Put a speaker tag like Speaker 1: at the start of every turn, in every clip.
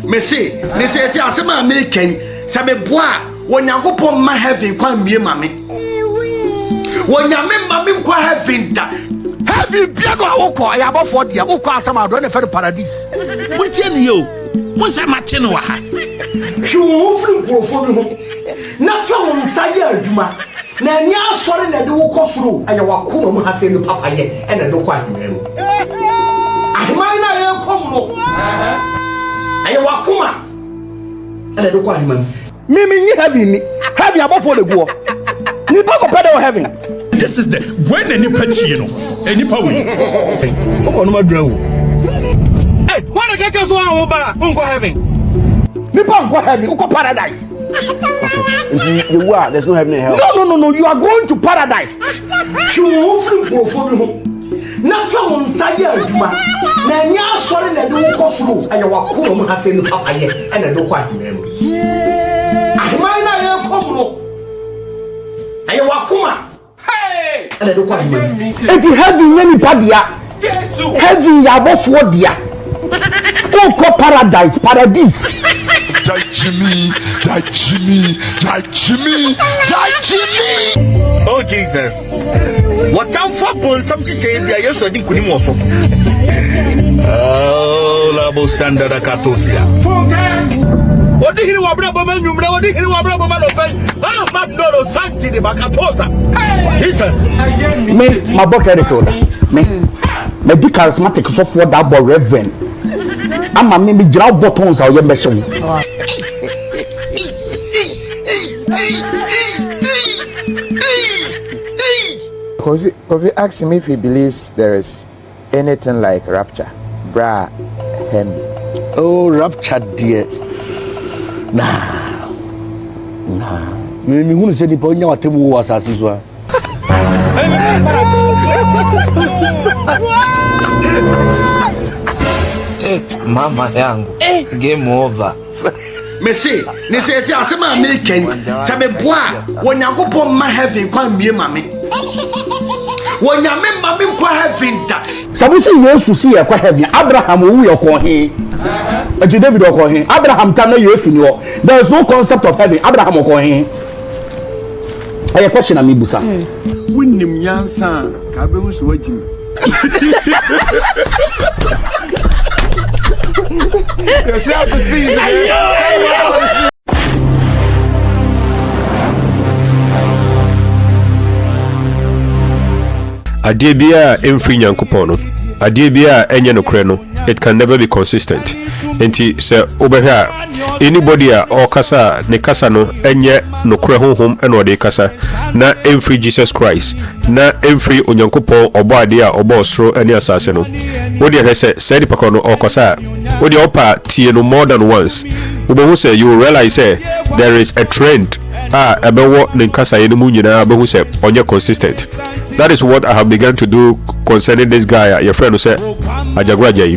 Speaker 1: Messi, they say Asiamah American, Sabe Bois, when you go upon my heaven, quite me, mammy. When you remember me, quite heaven that. Heavy Biago Oko, I have offered you, Oko Asama, run for the paradise.
Speaker 2: What tell you? What's that matching?
Speaker 1: She won't go for me. Not from Saya Juma. Nanya sorry that do go through, and you walk home, have seen the papa yet, and I don't quite remember. I might not come. I walk home, and I don't quite remember. Mimi, heavy above for the war. You both are better heaven.
Speaker 2: This is the when any patchy, you know, any power. Oh, no, my bro. Hey, what a get us one over Uncle Heaven.
Speaker 1: People go heaven, go paradise.
Speaker 3: You are, there's no heaven in hell.
Speaker 1: No, you are going to paradise. You won't go for me. Not from Saya Juma. Nanya sorry that do go through, and you walk home, have seen the papa yet, and I don't quite remember. I might not come. I walk home. And I don't quite remember. It's heavy, many padia. Heavy, above what dear. Oh, paradise, paradise.
Speaker 4: Jimmy.
Speaker 2: Oh, Jesus. What time for something change? I also didn't couldn't also. Oh, la bostanda da catosia. What did you want, brother? What did you want, brother? I'm not going to thank you, Bacatosa. Jesus.
Speaker 1: Me, my book, me, the charismatic software that boy reverend. I'm a maybe draw buttons or your mission.
Speaker 3: Kofi asked him if he believes there is anything like rapture. Bra, him.
Speaker 1: Oh, rapture, dear. Nah. Me who said the point you was as usual.
Speaker 5: Mama yangu. Game over.
Speaker 1: Messi, they say Asiamah American, Sabe Bois, when you go upon my heaven, quite me, mammy. When you remember me, quite heaven that. Some say you used to see a quite heavy. Abraham, who you call him, but you David call him. Abraham, tell me you used to know. There is no concept of heaven. Abraham will call him. I have a question, Amibusa.
Speaker 4: When him young son, Cabin was waiting. Yourself the season.
Speaker 6: Adie bia emfri nyankopon no adie bia enye nokre no it can never be consistent enti se obehia anybody a okasa ne kasa no enye nokre honhom eno de kasa na emfri Jesus Christ na emfri onyankopon obo ade a obo osoro ene asase no wodi hese se di pakro no okasa wodi opa tie no more than once obo say you realize there is a trend ebewo ne kasa ye no mu nyina abehu say onye consistent. That is what I have begun to do concerning this guy. Your friend who said Ajagurajah.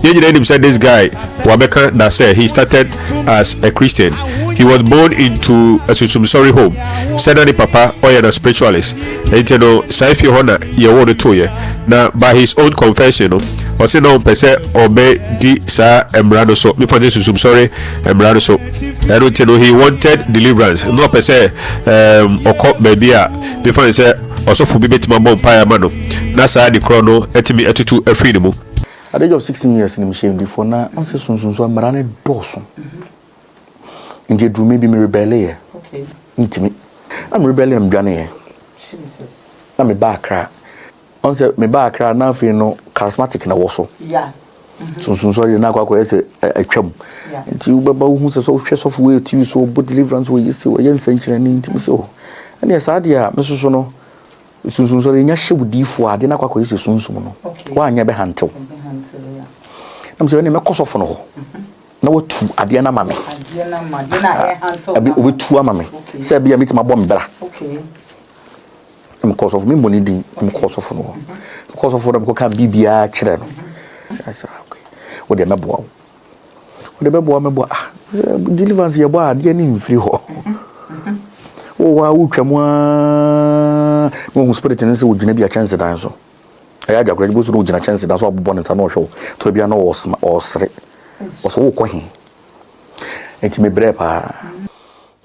Speaker 6: You said this guy Wabeka that said he started as a Christian. He was born into a Susumsori home. Said that papa or a spiritualist. And you know, Saifi Hona ye want to ye. Now by his own confession, or say no pese obey di sa embrado so. Me for this Susumsori embrado so. And you know he wanted deliverance. No pese okop baby before he said also for be betima bonfire mano na sa de krono etimi etutu afiri mu
Speaker 1: at the age of 16 years in the before na on se sunsunso amrane doso nje dru maybe me rebellion okay intimi am rebellion dwane here Jesus na me backra on se me backra na afi no charismatic na wo so yeah sunsunso na akwa ese atwam nti ubaba hu se so hwe so fo we tv so bo deliverance we yesi we yensankyere ni intimi so ani asa dia me so no sunsun nya hwebudifo ade na kwakọ yesi sunsun no wa anya be hantew nam se ne me kosofo no na watu ade na mame na hantew abi obetu amame se bia mitima bom bra am kosofo me moni din am kosofo no kosofo na ko kan bibia kire no sa okay wo de mebo deliverance ye bo ade ni mfiri ho wa utwamwa mo spirit nse wodwina bia chance dan so I got great books, no chance. That's what born and no show to be an or sre. Was all quahin. Enti me brepa.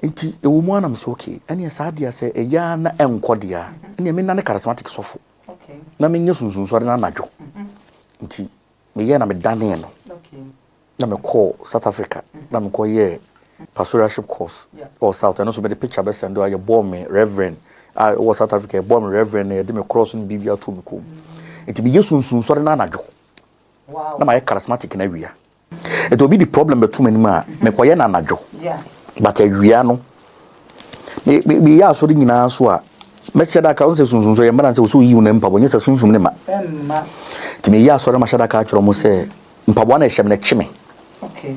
Speaker 1: Enti a woman am so okay. And yes, I say a yarn and quadia. And you mean a charismatic soft. Okay. Na me nyesu so na najo. Enti me ye na me Daniel. Okay. Na me call South Africa. Na me call ye pastoralship course or South, and also be the picture best and do I born me Reverend. I was South Africa born me Reverend. They me crossing BBR to me come. Enti me yesu so na najo. Wow. Na my charismatic na area. It will be the problem between me me koye na najo. Yeah. But a no. Me ya so nyina so a me cheda ka so sunsun ye mara se so yi una mpa bonye se sunsun ne ma. Emma. Ti me ya so ma cheda ka chiro mo se mpabo na ehye me na chime. Okay.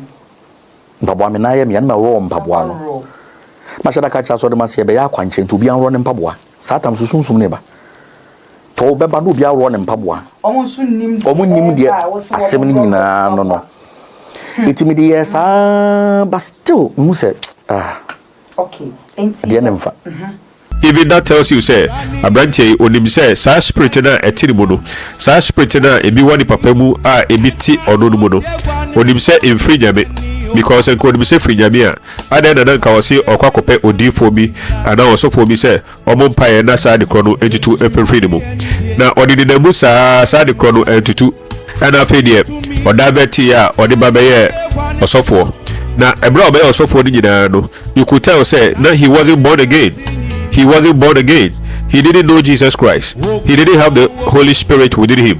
Speaker 1: Mpabo me na ye me ya na ro mpabo no. Ma cheda ka chira so de ma se be ya kwanche nti obi an ro ne mpabo a. Satam sunsun ne ba. To be ba no obi an ro ne mpabo a. Omo nim de asem ni nyina no. It's me yes, but still, you said, okay.
Speaker 6: Even that tells you, say, a branch on him says, Sa spirit na a tiribono, Sa spirit na a be one papemu, a biti or no mono. On him say in free jammy, because I could be say free jamia. I then say or quacope or D for me, and also for me, say, or Mompire and Nasa the chrono 82 April freedom. Now, or did the Musa side the chrono 82 and a fade or diabetes or the babaye or so forth. Now, a brother or so forth, you could tell, say, no, he wasn't born again. He wasn't born again. He didn't know Jesus Christ. He didn't have the Holy Spirit within him.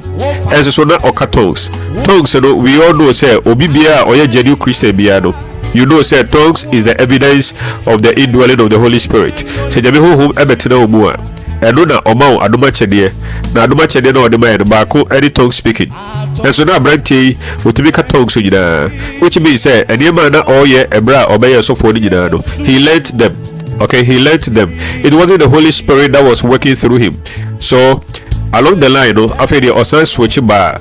Speaker 6: As so now, or tongues. Tongues, we all know, say, Obibia or a genuine Christian biano. You know, say, tongues is the evidence of the indwelling of the Holy Spirit. Say, Jamiho, Ebetina Mua. And no, Omao, Adumachedia. Now, Adumachedia, no, the man, Bako, any tongue speaking. And so now, Branty, would make a tongue, so which means, say, and your man, oh, yeah, a bra, or by so for the he learnt them. Okay, he learnt them. It wasn't the Holy Spirit that was working through him. So, along the line, after the Osan switching by,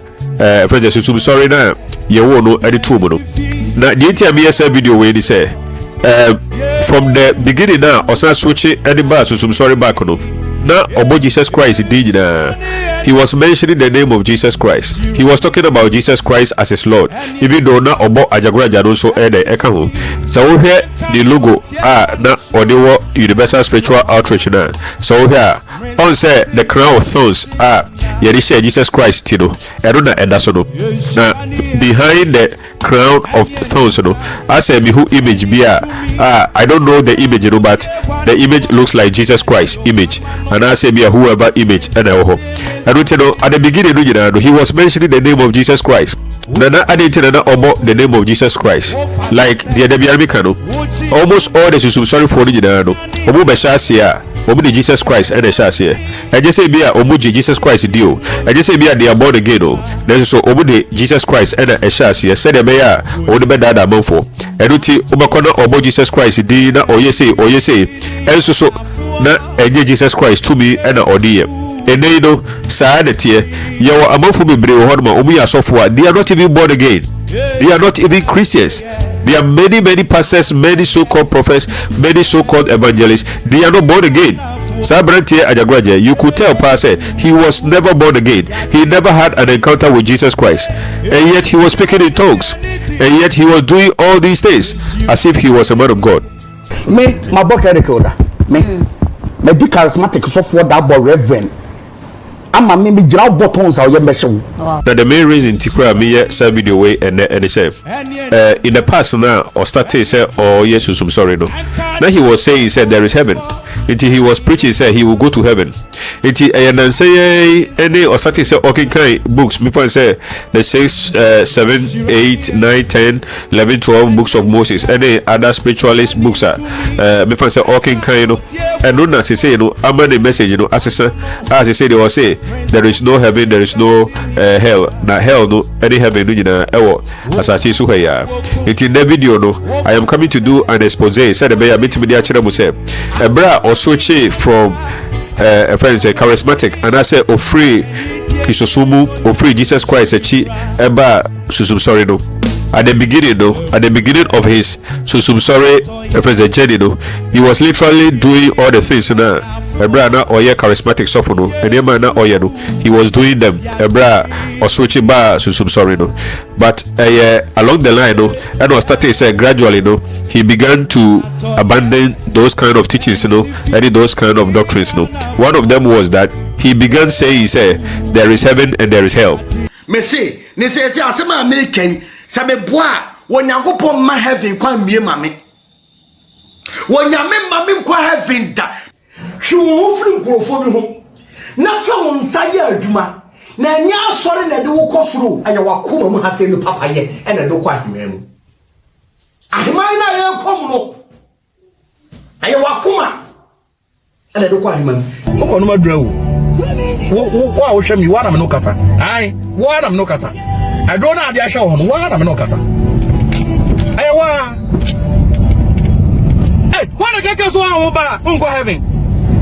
Speaker 6: sorry, now, you won't know any two. Now, the ATMS video where they say, from the beginning now, Osan switching any bar to some sorry back on. Now, about Jesus Christ, indeed, he was mentioning the name of Jesus Christ. He was talking about Jesus Christ as his Lord. Even though now about Ajagurajah also added Ekaho. So here the logo now or the Universal Spiritual Outreach now. So here on say the crown of thorns Yedisha Jesus Christ Tino. Eruna Edasono. Now behind the crown of thorns, I say me who image be I don't know the image, but the image looks like Jesus Christ image. And I say be whoever image and I hope. And at the beginning, he was mentioning the name of Jesus Christ. Nana added about the name of Jesus Christ. Like the Arabic, almost all the sorry for the Obu Beshasia, Obu Jesus Christ and the Shasia. I just say be a Omuji Jesus Christ deal. I just say be a they are born again. There's so Obu Jesus Christ and the Shasia said a bear or the bed that for. Eruti Obakona Obu Jesus Christ Dina or ye say, and so na Jesus Christ to me and a dear. And they know, sad here, you are among for me, they are not even born again. They are not even Christians. There are many pastors, many so-called prophets, many so-called evangelists. They are not born again. Sabranti Ajagurajah, you could tell Pastor he was never born again. He never had an encounter with Jesus Christ, and yet he was speaking in tongues, and yet he was doing all these things as if he was a man of God.
Speaker 1: Me, my book recorder. Me the charismatic software that boy Reverend. I'm a maybe job buttons or your mission.
Speaker 6: Now the main reason to create me say video way and say in the past now or started say oh yes I'm sorry no. Now he was saying he said there is heaven. Until he was preaching said he will go to heaven. Until and then say any or started say okay kind books before say the 6 7 8 9 10 11 12 books of Moses any other spiritualist books are before say okay kind and no as he say I'm the message as he said they will say there is no heaven, there is no hell. Now hell no any heaven no as I see so here. It in the video no, I am coming to do an expose. Said the bear meet me the actual say a bra or switch from a friend say charismatic and I say free Christosumu or free Jesus Christ a chi eba susum sorry no. at the beginning of his Susumsori journey, he was literally doing all the things now. Ebra or charismatic sofono, and he was doing them. Ebra or switching bar Susumsori, but along the line, and was starting to say gradually, he began to abandon those kind of teachings, and those kind of doctrines. One of them was that he began saying, he said, there is heaven and there is hell.
Speaker 2: Me say, ne say asema American, sabe boa, wonyankopon ma heaven kwa mie mame. Wonyame mame kwa heaven da. Hwe won firi nkrofo bi ho. Na fa won nsaye adwuma. Na nya asore na de wo kofuro, aya wakoma mu hafe no papaye, e na de kwa ahema mu. Ahema na ye kom no. Aya wakoma. E na de kwa ahema mu. Ko no madura wo. Wa wo hwɛ mi wa na me no kasa. Ai, wa na me no kasa. I don't know the show on wa na me no kasa. Ai wa. Eh, wa na keke so an wo ba, unko heaven.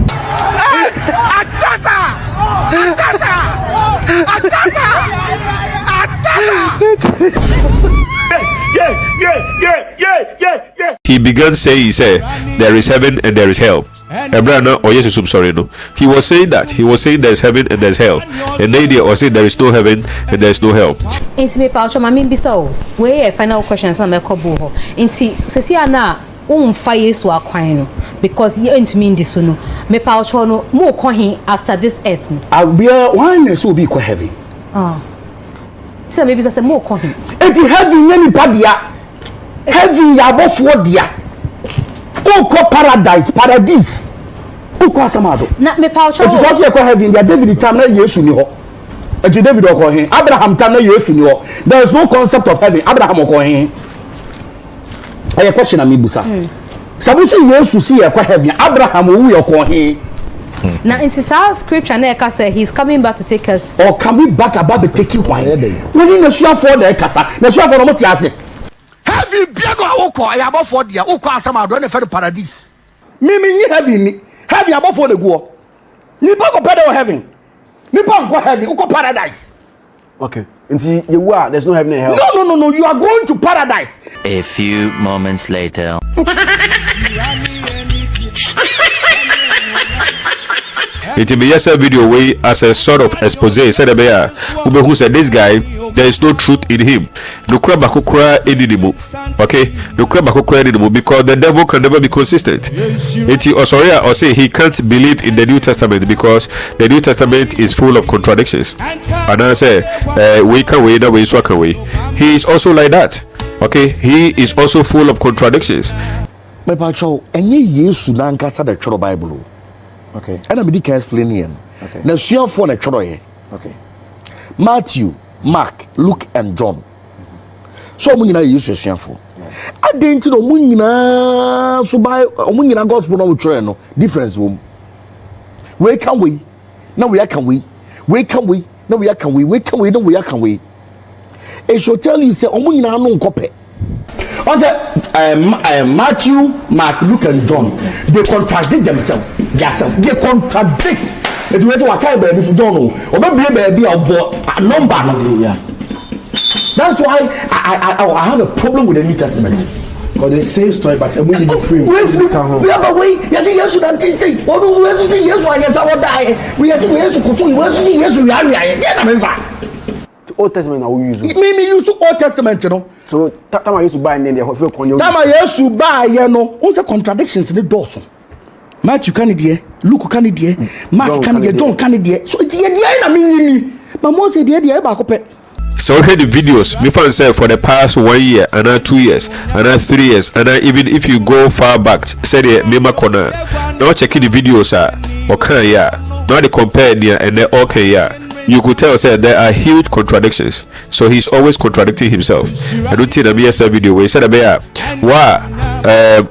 Speaker 2: Eh, atasa! Atasa! Atasa! Atasa! Yeah.
Speaker 6: He began saying, he said, there is heaven and there is hell. Ebrana or yes, I'm sorry, no. He was saying that. He was saying there is heaven and there is hell. And they was saying there is no heaven and there is no hell.
Speaker 7: Inti me paucho mami biso. We final question sa me kobo ho. Inti sesi ana umfa Yesu akwan no because ye ntumi ndi so no. Me paucho no mo kohin after this earth no.
Speaker 2: Abia why na so be ko heaven.
Speaker 7: Say maybe say mo kohin.
Speaker 2: Enti heaven ye nipa dia. Heaven ya bofo dia. Uko paradise. Uko asamado.
Speaker 7: Na me paucho.
Speaker 2: Enti so ko heaven dia David time na Yesu ni ho. Enti David ko hin. Abraham time na Yesu ni ho. There is no concept of heaven. Abraham ko hin. Aye question na me busa. Sabusi Yesu see e ko heaven. Abraham wu ye ko hin.
Speaker 7: Now in our scripture na eka say he's coming back to take us.
Speaker 2: Or coming back about to take you why? When na sure for the kasa. Na sure for no tiase. Heaven biago awoko ayabo for dia. Uko asamado na fe paradise. Mimi ni heaven ni. Heaven above for the go. Nipa go pedo heaven. Nipa go heaven, uko paradise.
Speaker 8: Okay. Until you are, there's no heaven and hell.
Speaker 2: No. You are going to paradise.
Speaker 9: A few moments later.
Speaker 6: It will be just a video way as a sort of expose. Said who said this guy, there is no truth in him. No crab bakukra anymore. Okay, no crab bakukra anymore because the devil can never be consistent. Or say he can't believe in the New Testament because the New Testament is full of contradictions. And I say, we can wait, we so can we. He is also like that. Okay, he is also full of contradictions.
Speaker 1: My pacho, any years to learn kasa the choro Bible.
Speaker 8: Okay.
Speaker 1: And I'm going to explain here.
Speaker 8: Okay.
Speaker 1: Now, share for the choro.
Speaker 8: Okay.
Speaker 1: Matthew, Mark, Luke, and John. So many use your share for. I didn't know munina so by munina gospel no trend difference room. Where can we? Now we can we? Where can we? Now we can we? Where can we? Now we can we? It should tell you say munina no copy. On the Matthew, Mark, Luke, and John, they contradict themselves. They contradict. It was what kind of baby for John or baby of a number. Yeah. That's why I have a problem with the New Testament.
Speaker 8: Because they say story, but we need to free.
Speaker 1: We have a way. Yes, you don't say. Oh, no, yes, I guess I will die. We have to continue. Yes, we are. Yeah,
Speaker 8: Old Testament now we use.
Speaker 1: It made me use Old Testament, you know.
Speaker 8: So time I used to buy and then they have to
Speaker 1: time I used to buy, you know. What's the contradictions in the doors? Matthew Canadian, Luke Canadian, Mark Canadian, John Canadian. So the idea I mean, my mom said the idea about copy.
Speaker 6: So heard the videos before say for the past 1 year, another 2 years, another 3 years, and even if you go far back, say the Mema corner. Now checking the videos okay, yeah. Now they compare near and they okay, yeah. You could tell say there are huge contradictions. So he's always contradicting himself. I don't think the BSL video where he said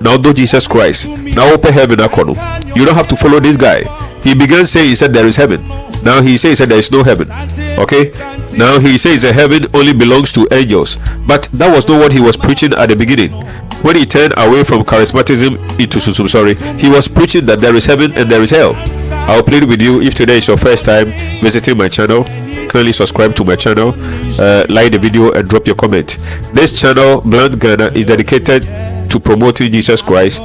Speaker 6: now do Jesus Christ. Now open heaven akono. You don't have to follow this guy. He began saying he said there is heaven. Now he says that there is no heaven. Okay? Now he says that heaven only belongs to angels. But that was not what he was preaching at the beginning. When he turned away from charismatism into he was preaching that there is heaven and there is hell. I'll plead with you, if today is your first time visiting my channel, kindly subscribe to my channel, like the video and drop your comment. This channel, BluntGhana, is dedicated to promoting Jesus Christ,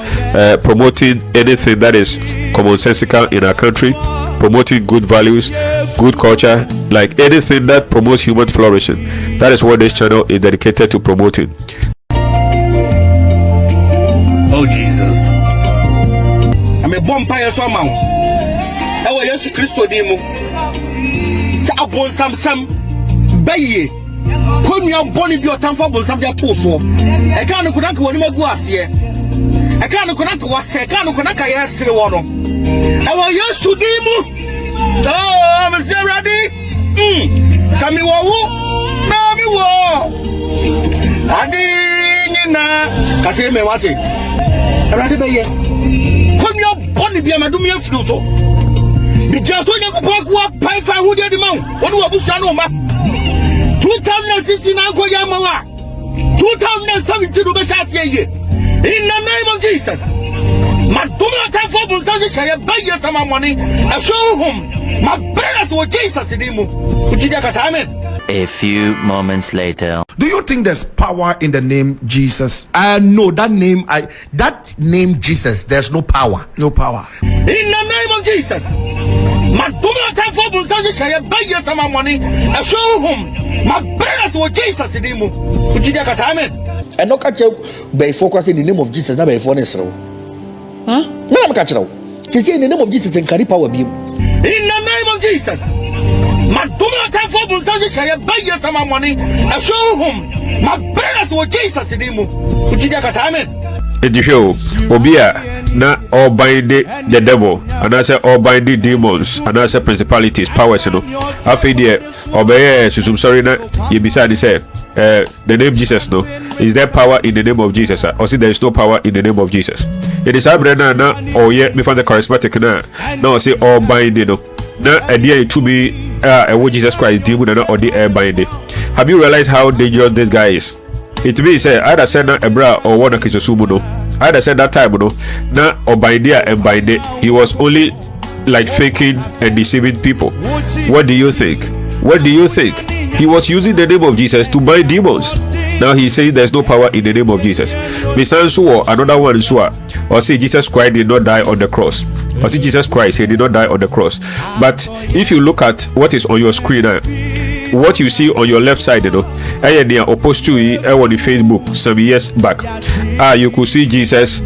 Speaker 6: promoting anything that is commonsensical in our country, promoting good values, good culture, like anything that promotes human flourishing. That is what this channel is dedicated to promoting.
Speaker 2: Oh Jesus, I'm a bonfire so man. Ewa Yesu Kristo di mu. Sa abon sam baye. Konu ya boni bi otamfa bon sam ya to so. E ka no kunanka woni magu ase. E ka no kunanka wase, e ka no kunanka ya sire wo no. Ewa Yesu di mu. Oh, I'm still ready. Sami wo wu. Na mi wo. Adi na kasi me wate. Ready baye. Konu ya boni bi amadu mi afiri so. Bi jaso nya ko kwa pai fa hu de ma wonu abusa no ma 2016 na ko ya ma wa 2017 do be sha ye in the name of Jesus ma duma ta fo bu sa se ya baye sama money e so home ma prayers with Jesus in mu kujida ka amen.
Speaker 9: A few moments later.
Speaker 2: Do you think there's power in the name Jesus? No, that name Jesus, there's no power. No power. In the name of Jesus. My prayers with Jesus in him.
Speaker 1: And no catch by focusing in the name of Jesus, not by phone. Huh? No, I'm catching out. She said in the name of Jesus and carry power be.
Speaker 2: In the name of Jesus. My prayers with Jesus in him.
Speaker 6: Obia na all binding the devil, and I say all binding demons, and I say principalities, powers, you know. After the obey, sorry, na you beside say the name Jesus, no. Is there power in the name of Jesus? Or see there is no power in the name of Jesus? It is Abraham na or yet me find the charismatic na. No, say all binding, no. Na idea to be what Jesus Christ deal with or the air binding. Have you realized how dangerous this guy is? It means either said na ebra or one kisosumu no. Either said that time no na or bindia and binding. He was only like faking and deceiving people. What do you think? What do you think? He was using the name of Jesus to bind demons. Now he's saying there's no power in the name of Jesus. Another one is or say Jesus Christ did not die on the cross. Or say Jesus Christ, he did not die on the cross. But if you look at what is on your screen now, what you see on your left side, you know, and they are opposed to it on the Facebook some years back. You could see Jesus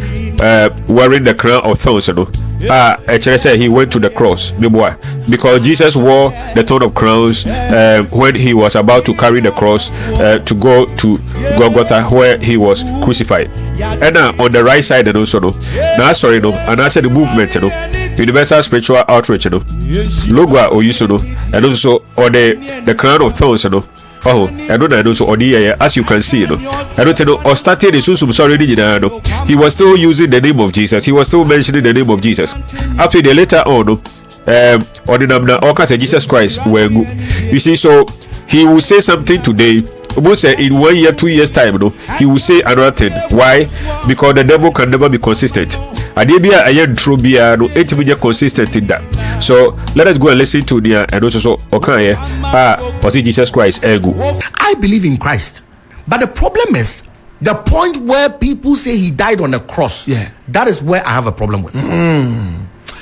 Speaker 6: wearing the crown of thorns, you know. Actually said he went to the cross, because Jesus wore the thorn of crowns when he was about to carry the cross to go to Golgotha where he was crucified. And on the right side, and also no, now sorry no, and I said the movement, you know. Universal Spiritual Outreach, you know, logo or you know, and also or the crown of thorns, you know. Oh, I don't know, so as you can see, you know, I don't know, or started the sorry, you know, he was still using the name of Jesus, he was still mentioning the name of Jesus. After the later on, or the number all kinds of Jesus Christ were good. You see, so he will say something today. Almost in 1 year, 2 years time, no, he will say another thing. Why? Because the devil can never be consistent. And no consistent in that. So let us go and listen to the and also okay, was it Jesus Christ?
Speaker 2: I believe in Christ, but the problem is the point where people say he died on the cross. Yeah, that is where I have a problem with.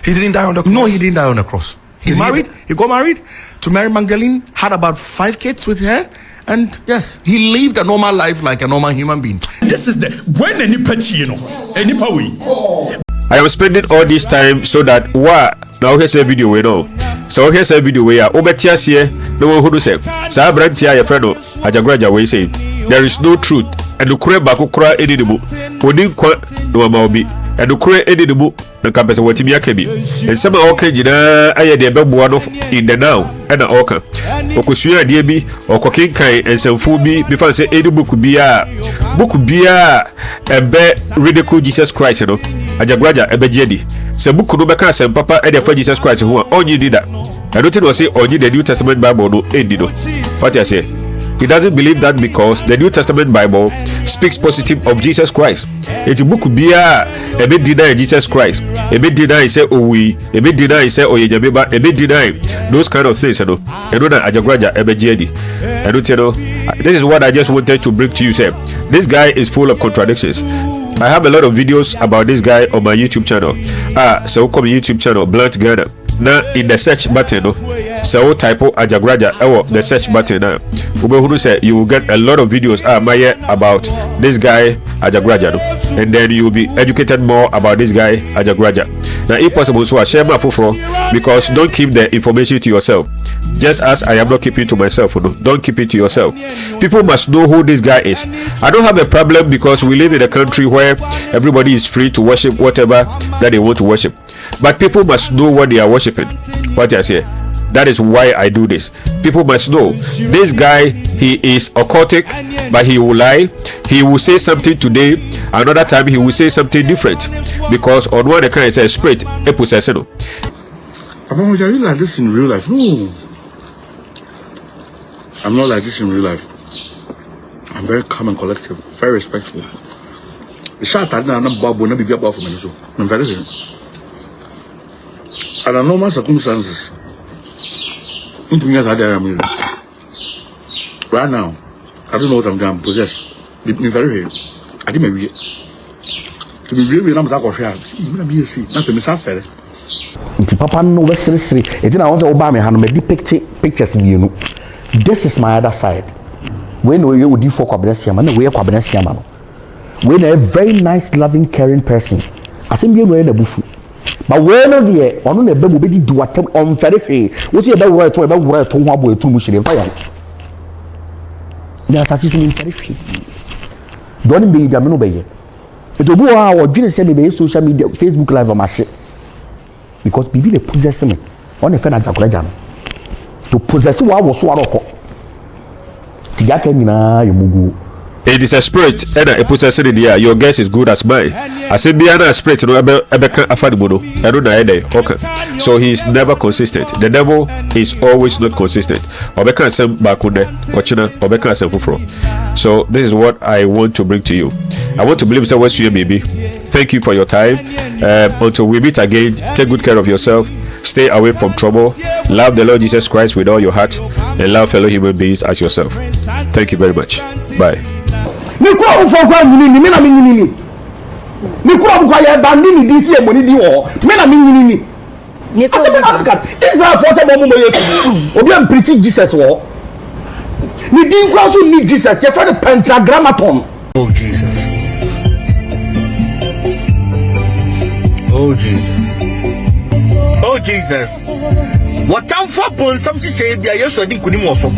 Speaker 2: He didn't die on the cross. No, he didn't die on the cross. He got married to Mary Magdalene, had about 5 kids with her. And yes, he lived a normal life like a normal human being.
Speaker 10: This is the when any patchy, you know, any power.
Speaker 6: I am spending all this time so that now here's a video we know. So here's a video where Obetias here, no one who say, Sabrantia, your friend, Ajagurajah, we say, there is no truth, and the Kure Bakukura edible, who didn't quite no amount, and the Kure edible, the campus of Watimia Kebi, and some okay, I had a babu in the now, and an oka. Okusuya Diaby or Cocaine Kai and some food before I say any book could be a be ridicule Jesus Christ, you know. Ajagurajah a bejedi. Some book no baka and papa and for Jesus Christ who only did that. I don't know say only the New Testament Bible no end. What I say? He doesn't believe that because the New Testament Bible speaks positive of Jesus Christ. It book could be a ebe deny Jesus Christ, ebe deny say owi, ebe deny say oyejabeba, ebe deny those kind of things, you know. And that Ajagurajah ebe jedi. And you know, this is what I just wanted to bring to you. Say, this guy is full of contradictions. I have a lot of videos about this guy on my YouTube channel. So come YouTube channel BluntGhana. Now in the search button, no, so type Ajagurajah the search button now. You will get a lot of videos about this guy Ajagurajah, no? And then you will be educated more about this guy Ajagurajah. Now if possible, so I share my foforo, because don't keep the information to yourself. Just as I am not keeping to myself, no? Don't keep it to yourself. People must know who this guy is. I don't have a problem because we live in a country where everybody is free to worship whatever that they want to worship. But people must know what they are worshiping. What I say. That is why I do this. People must know this guy, he is occultic, but he will lie. He will say something today, another time he will say something different. Because on one account it's a spirit, a possession.
Speaker 10: Are you like this in real life? No. I'm not like this in real life. I'm very calm and collective, very respectful. The shot I didn't know will not be about for me, so I'm very here. Under normal circumstances, right now, I don't know what I'm doing. I'm possessed. I'm very here. I didn't maybe to be real. I'm not going to be see. Nothing is happening.
Speaker 2: Papa no seriously. It didn't want to Obama hand me depict pictures in you. This is my other side. When we would do for Kwabena Asiamah, we are Kwabena Asiamah. When a very nice, loving, caring person. I think you know in the buff. But when on the on the baby will do what on very what's your about word to one boy too much in fire. There's a system in very don't be the monobay. It will go our genius send social media, Facebook Live or my shit. Because people they possess me on the friend Ajagurajah. To possess what was what
Speaker 6: it is a spirit and a possession in the air. Your guess is good as mine. I said, be a spirit, no, I don't know. Okay, so he is never consistent. The devil is always not consistent. Obeka sem bakunde, ochina, obeka sem fufro. So this is what I want to bring to you. I want to believe that was you, baby. Thank you for your time. Until we meet again, take good care of yourself. Stay away from trouble. Love the Lord Jesus Christ with all your heart, and love fellow human beings as yourself. Thank you very much. Bye.
Speaker 10: Oh Jesus. Oh Jesus. Oh Jesus. What time for bon something say bia yeso di kunim wo so.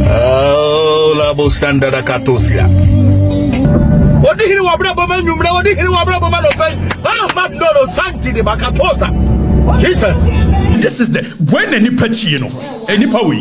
Speaker 10: Oh la bo standard akatosia. Odi hiri wa bra baba nyumra, odi hiri wa bra baba lo pen. Ah madolo santi de bakatosa. Jesus. This is the when any patch, you know, any power.